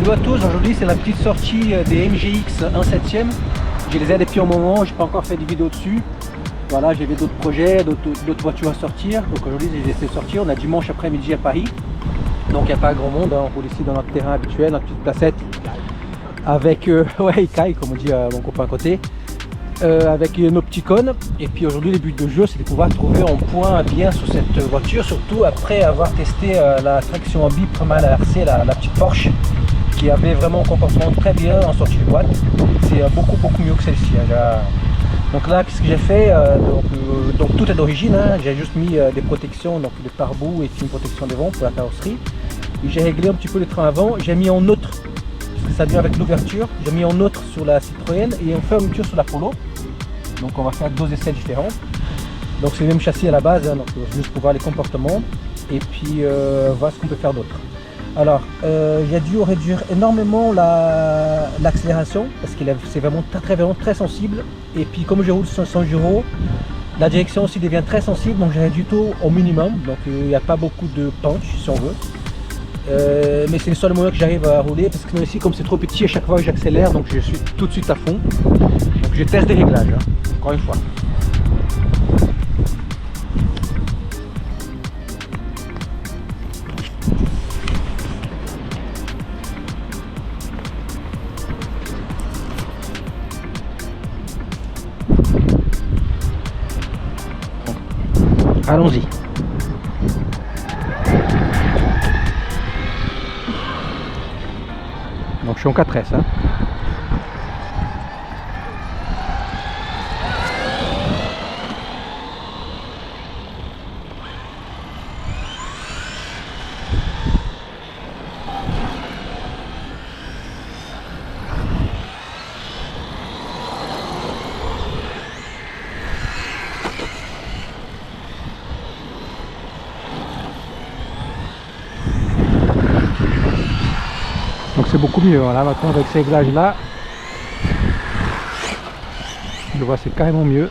Bonjour à tous, aujourd'hui c'est la petite sortie des MGX 1/7. Je les ai depuis un moment, je n'ai pas encore fait de vidéo dessus. Voilà, j'avais d'autres projets, d'autres voitures à sortir. Donc aujourd'hui j'ai essayé de sortir, on a dimanche après-midi à Paris. Donc il n'y a pas grand monde, hein. On roule ici dans notre terrain habituel, notre petite placette. Avec, ouais, Ikai, comme on dit à mon copain à côté. Avec nos petits cônes. Et puis aujourd'hui le but de jeu c'est de pouvoir trouver un point bien sur cette voiture, surtout après avoir testé la traction en bip mal RC, la petite Porsche, qui avait vraiment un comportement très bien en sortie de boîte. C'est beaucoup mieux que celle-ci, hein. Donc là, qu'est-ce que j'ai fait, donc tout est d'origine, hein. J'ai juste mis des protections, donc de pare-boue et puis une protection devant pour la carrosserie. J'ai réglé un petit peu le train avant, j'ai mis en neutre, parce que ça vient avec l'ouverture, j'ai mis en neutre sur la Citroën et en fermeture sur la Polo. Donc on va faire deux essais différents. Donc c'est le même châssis à la base, hein, donc juste pour voir les comportements et puis voir ce qu'on peut faire d'autre. Alors, j'ai dû réduire énormément l'accélération parce que c'est vraiment très sensible. Et puis, comme je roule sur 100 gyros, la direction aussi devient très sensible. Donc, j'ai réduit tout au minimum. Donc, il n'y a pas beaucoup de punch si on veut. Mais c'est le seul moyen que j'arrive à rouler parce que ici, comme c'est trop petit, à chaque fois que j'accélère, donc je suis tout de suite à fond. Donc, je teste des réglages, hein, encore une fois. Allons-y. Donc je suis en 4S, hein. Donc c'est beaucoup mieux, là maintenant avec ces réglages là, je vois c'est carrément mieux.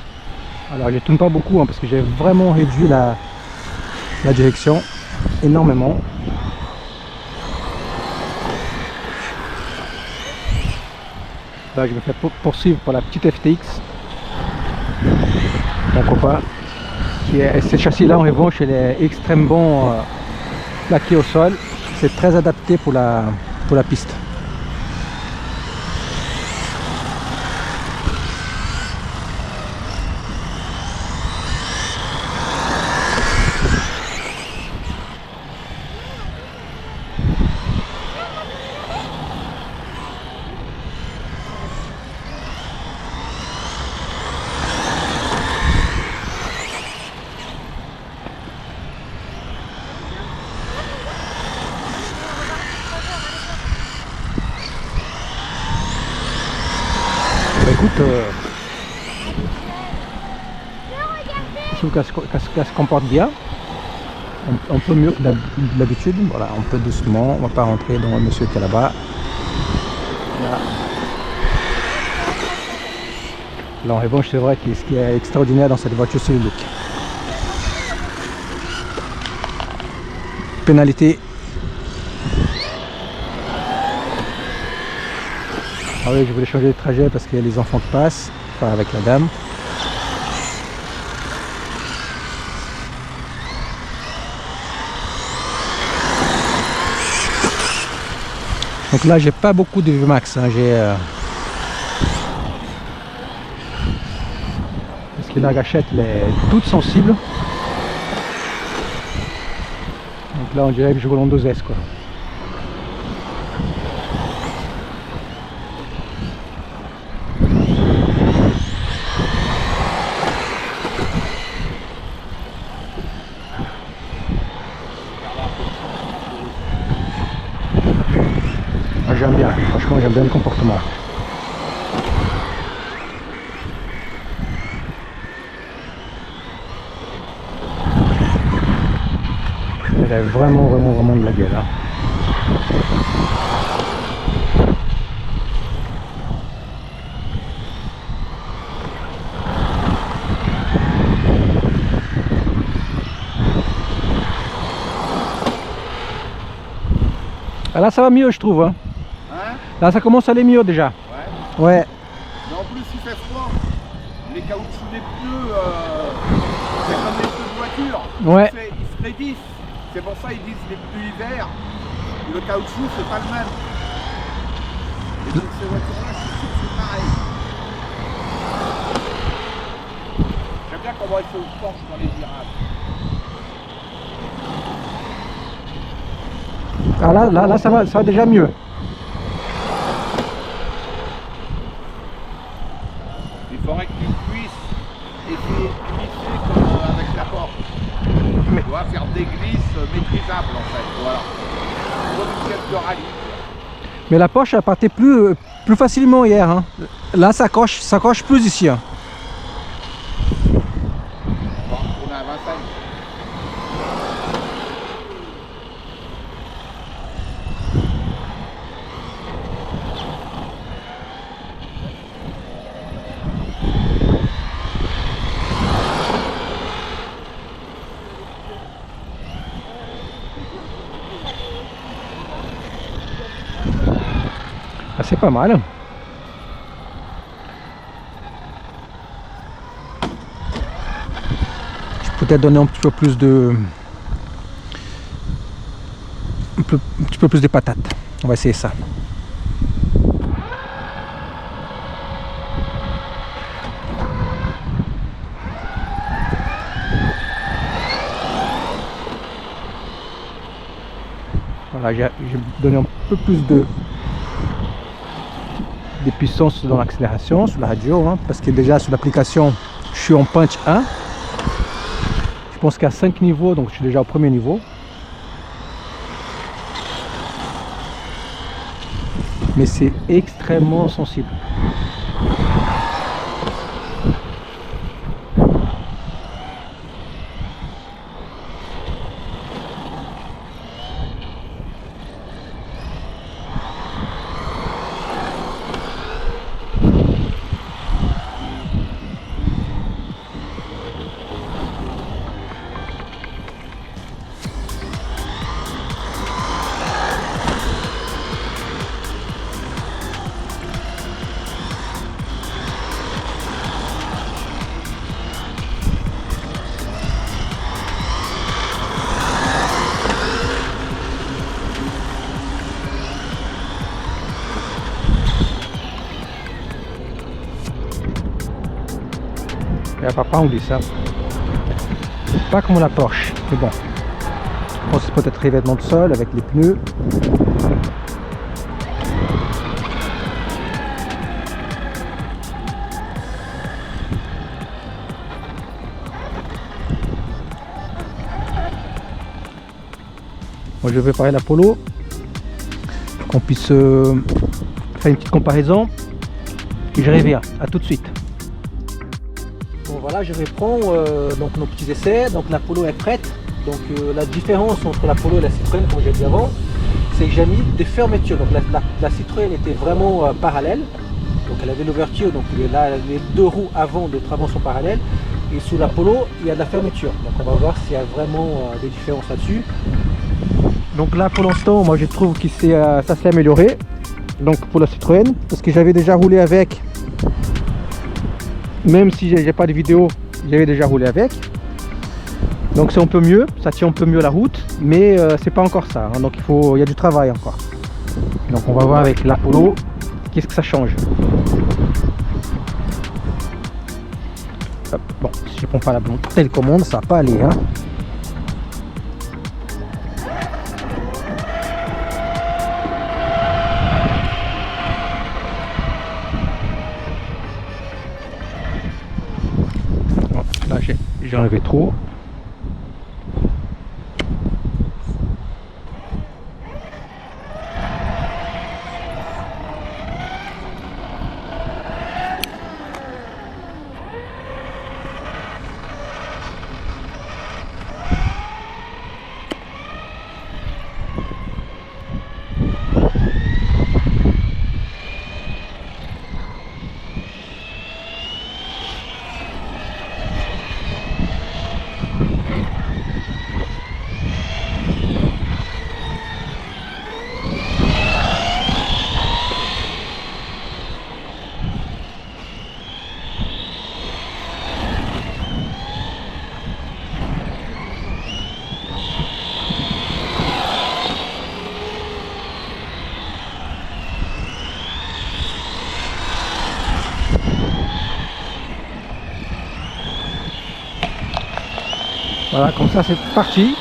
Alors je tourne pas beaucoup, hein, parce que j'ai vraiment réduit la direction énormément. Là je me fais poursuivre par la petite FTX, mon copain, ce châssis là en revanche il est extrêmement plaqué au sol, c'est très adapté pour la piste. Écoute, je trouve qu'elle se comporte bien, un peu mieux que d'habitude. Voilà, un peu doucement, on va pas rentrer dans le monsieur qui est là-bas. Là en revanche c'est vrai que ce qui est extraordinaire dans cette voiture c'est le look. Pénalité. Ah oui, je voulais changer de trajet parce qu'il y a les enfants qui passent, enfin avec la dame. Donc là j'ai pas beaucoup de VMAX, hein. Parce que la gâchette elle est toute sensible. Donc là on dirait que je roule en 2S quoi. J'aime bien, franchement j'aime bien le comportement. Elle a vraiment de la gueule, hein. Ah là ça va mieux je trouve, hein. Là, ça commence à aller mieux déjà. Ouais. Ouais. Mais en plus, il fait froid. Les caoutchoucs des pneus, c'est comme les pneus de voiture. Ouais. Ils se raidissent. C'est pour ça qu'ils disent les pneus hiver. Le caoutchouc, c'est pas le même. Et toutes ces voitures-là, je suis sûr que c'est pareil. J'aime bien comment il fait le Porsche dans les virages. Ah là, ça va déjà mieux. Il faudrait que tu puisses essayer de glisser comme avec la porte. Tu dois faire des glisses maîtrisables en fait, voilà. Comme une pièce de rallye. Mais la Porsche, elle partait plus facilement hier. Hein. Là, ça coche plus ici. Hein. On va retourner à Vincennes. Ah, c'est pas mal. Je peux peut-être donner un petit peu plus de... un petit peu plus de patates. On va essayer ça. Voilà, j'ai donné un peu plus de puissance dans l'accélération sur la radio, hein, parce que déjà sur l'application je suis en punch 1. Je pense qu'il y a 5 niveaux, donc je suis déjà au premier niveau. Mais c'est extrêmement sensible. Et à papa on dit ça. C'est pas comme la Porsche, mais bon. Je pense que c'est peut-être revêtement de sol avec les pneus. Moi je vais préparer la Polo pour qu'on puisse faire une petite comparaison et je reviens, à tout de suite. Bon voilà, je reprends donc nos petits essais, donc la Polo est prête. Donc la différence entre la Polo et la Citroën, comme j'ai dit avant, c'est que j'ai mis des fermetures. Donc la Citroën était vraiment parallèle, donc elle avait l'ouverture, donc là les deux roues avant de travaux sont parallèles. Et sous la Polo, il y a de la fermeture. Donc on va voir s'il y a vraiment des différences là-dessus. Donc là pour l'instant, moi je trouve que ça s'est amélioré. Donc pour la Citroën, parce que j'avais déjà roulé avec, même si j'ai pas de vidéo, j'avais déjà roulé avec. Donc c'est un peu mieux, ça tient un peu mieux la route, mais c'est pas encore ça. Hein, donc il y a du travail encore. Donc on va voir avec la Polo, qu'est-ce que ça change. Hop, bon, si je prends pas la bonne télécommande, ça va pas aller. Hein. Là j'ai enlevé trop. Voilà, comme ça c'est parti.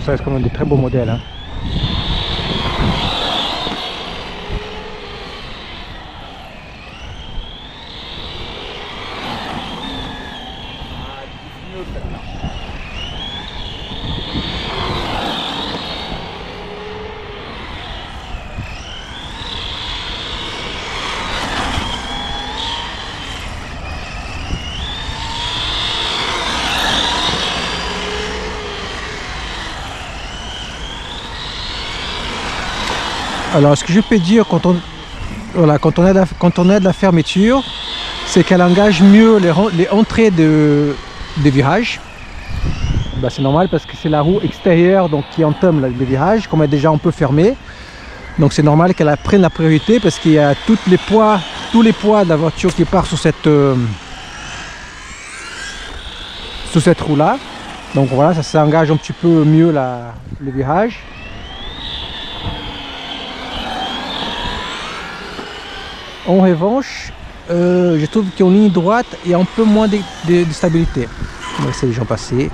Ça reste quand même des très beaux modèles. Hein. Alors ce que je peux dire quand on a de la fermeture, c'est qu'elle engage mieux les entrées des virages. Ben, c'est normal parce que c'est la roue extérieure donc, qui entame les virages, comme elle est déjà un peu fermée. Donc c'est normal qu'elle prenne la priorité parce qu'il y a tous les poids de la voiture qui part sur cette roue là. Donc voilà, ça engage un petit peu mieux le virage. En revanche, je trouve qu'en ligne droite, il y a un peu moins de stabilité. On va essayer de les gens passer.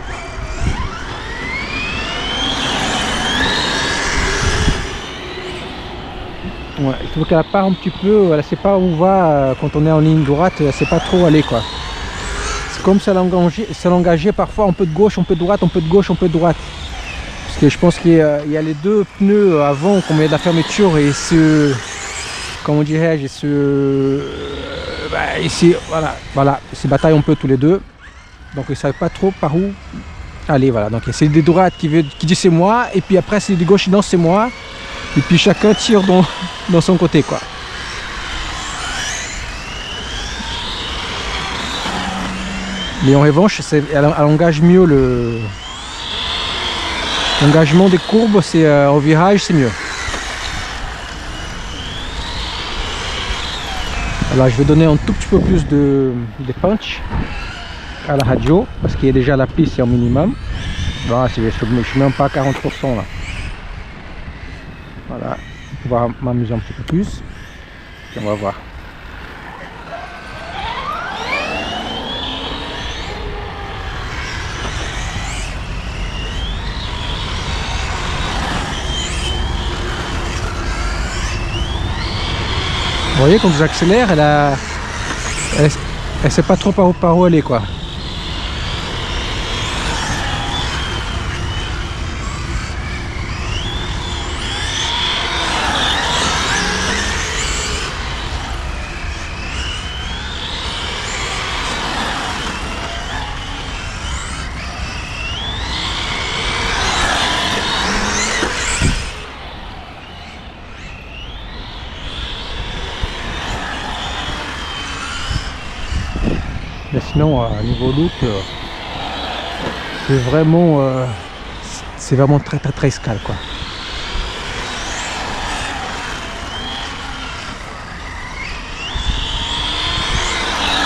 Ouais, je trouve qu'elle part un petit peu, elle ne sait pas où va quand on est en ligne droite, elle ne sait pas trop aller quoi. C'est comme si elle engageait parfois un peu de gauche, un peu de droite, un peu de gauche, un peu de droite. Parce que je pense qu'il y a les deux pneus avant qu'on met de la fermeture et comment dirais-je, ici, voilà, ils se bataillent un peu tous les deux. Donc ils ne savent pas trop par où aller, voilà. Donc c'est des droites qui disent c'est moi, et puis après c'est des gauches qui disent c'est moi. Et puis chacun tire dans son côté, quoi. Mais en revanche, elle engage mieux l'engagement des courbes, au virage, c'est mieux. Alors je vais donner un tout petit peu plus de punch à la radio parce qu'il y a déjà la piste au minimum. Voilà, je ne suis même pas à 40% là. Voilà, on va m'amuser un petit peu plus. Et on va voir. Vous voyez, quand j'accélère, elle sait pas trop par où aller, quoi. Mais sinon, niveau look, c'est vraiment très escale, quoi.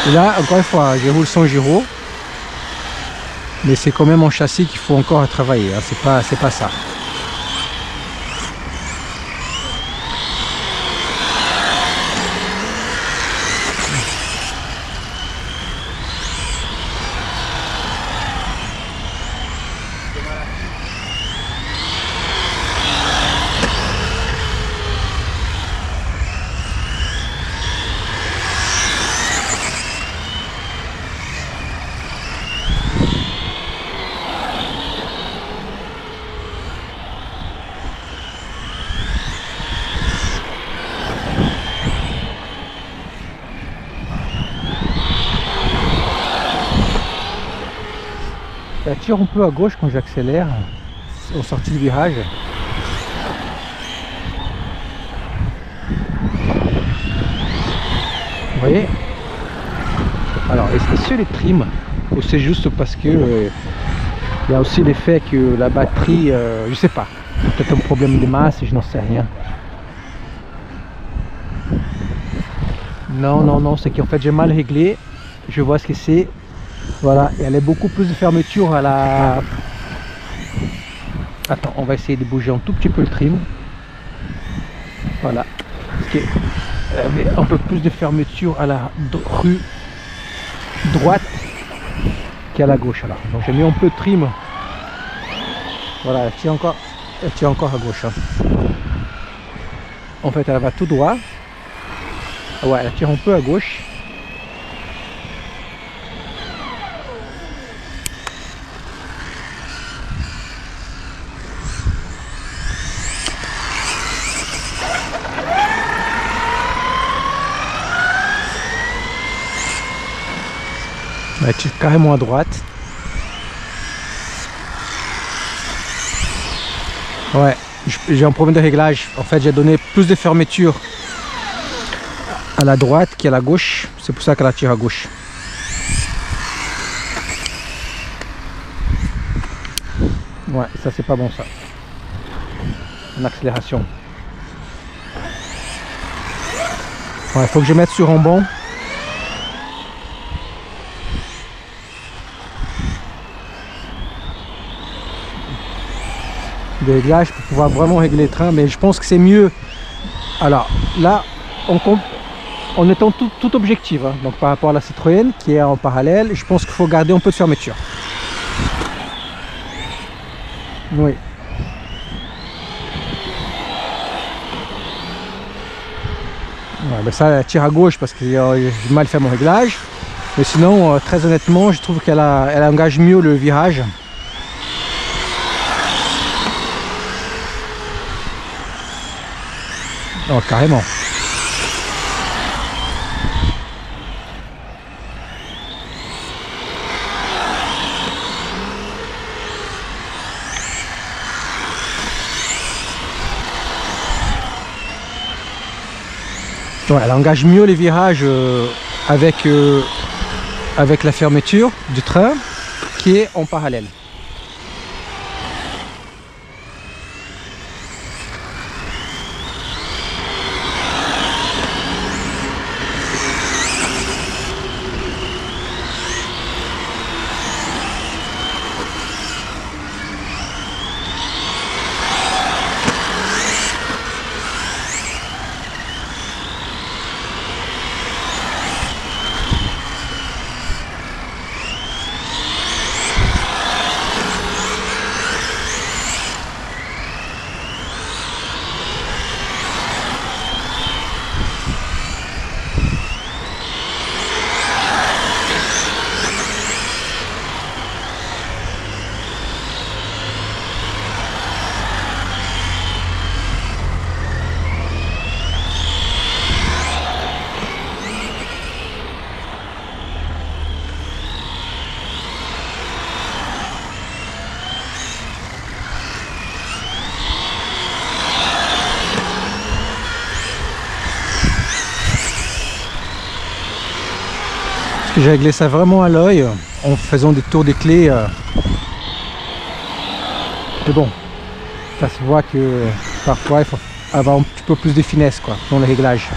Et là, encore une fois, je roule sans gyro, mais c'est quand même un châssis qu'il faut encore travailler, hein. C'est pas ça. Ça tire un peu à gauche quand j'accélère au sortie du virage. Vous voyez? Alors, est-ce que les trims ou c'est juste parce que il y a aussi l'effet que la batterie, je sais pas, peut-être un problème de masse, je n'en sais rien. Non, non, non, c'est qu'en fait j'ai mal réglé, je vois ce que c'est. Voilà, et elle est beaucoup plus de fermeture à la... Attends, on va essayer de bouger un tout petit peu le trim. Voilà, elle avait un peu plus de fermeture à la rue droite qu'à la gauche. Alors, donc j'ai mis un peu de trim. Voilà, elle tient encore à gauche. Hein. En fait, elle va tout droit. Ouais, elle tire un peu à gauche. Elle tire carrément à droite. Ouais, j'ai un problème de réglage. En fait, j'ai donné plus de fermeture à la droite qu'à la gauche. C'est pour ça qu'elle tire à gauche. Ouais, ça c'est pas bon ça. En accélération. Ouais, il faut que je mette sur un banc. De réglage pour pouvoir vraiment régler le train, mais je pense que c'est mieux. Alors là, en étant tout objectif, hein, donc par rapport à la Citroën qui est en parallèle, je pense qu'il faut garder un peu de fermeture. Oui. Ouais, ben ça, elle tire à gauche parce que j'ai mal fait mon réglage. Mais sinon, très honnêtement, je trouve qu'elle engage mieux le virage. Oh, carrément. Ouais, elle engage mieux les virages avec la fermeture du train qui est en parallèle. J'ai réglé ça vraiment à l'œil en faisant des tours des clés. Mais bon, ça se voit que parfois il faut avoir un petit peu plus de finesse quoi, dans le réglage.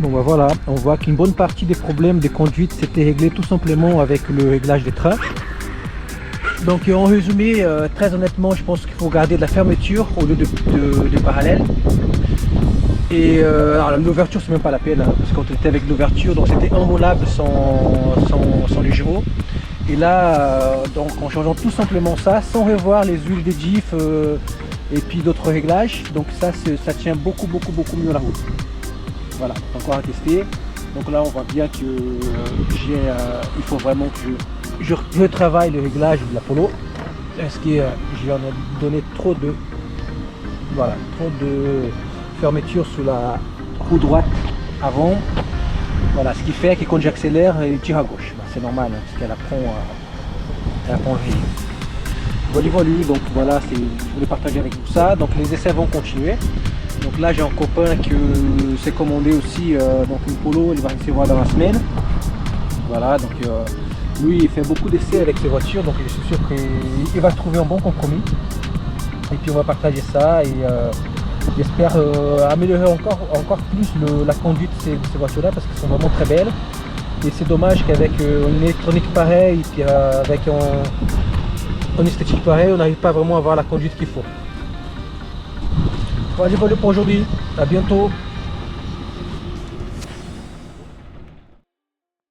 Bon ben voilà, on voit qu'une bonne partie des problèmes de conduite s'était réglé tout simplement avec le réglage des trains. Donc en résumé, très honnêtement, je pense qu'il faut garder de la fermeture au lieu de parallèle. Et alors l'ouverture c'est même pas la peine, hein, parce qu'on était avec l'ouverture, donc c'était enroulable sans les gyros. Et là, donc en changeant tout simplement ça, sans revoir les huiles des diff et puis d'autres réglages, donc ça tient beaucoup mieux la route. Voilà, encore à tester. Donc là on voit bien que il faut vraiment que je travaille le réglage de la Polo, parce que j'en ai donné trop de fermeture sous la roue droite avant. Voilà, ce qui fait que quand j'accélère, il tire à gauche. Ben, c'est normal, hein, parce qu'elle apprend le rythme. Voilà, donc voilà, je voulais partager avec vous ça. Donc les essais vont continuer. Donc là j'ai un copain qui s'est commandé aussi donc une Polo, il va recevoir dans la semaine. Voilà, donc lui il fait beaucoup d'essais avec ses voitures, donc je suis sûr qu'il va trouver un bon compromis. Et puis on va partager ça et j'espère améliorer encore plus la conduite de ces voitures là, parce qu'elles sont vraiment très belles. Et c'est dommage qu'avec une électronique pareille, puis avec une esthétique pareille, on n'arrive pas vraiment à avoir la conduite qu'il faut. Voilà pour aujourd'hui, à bientôt.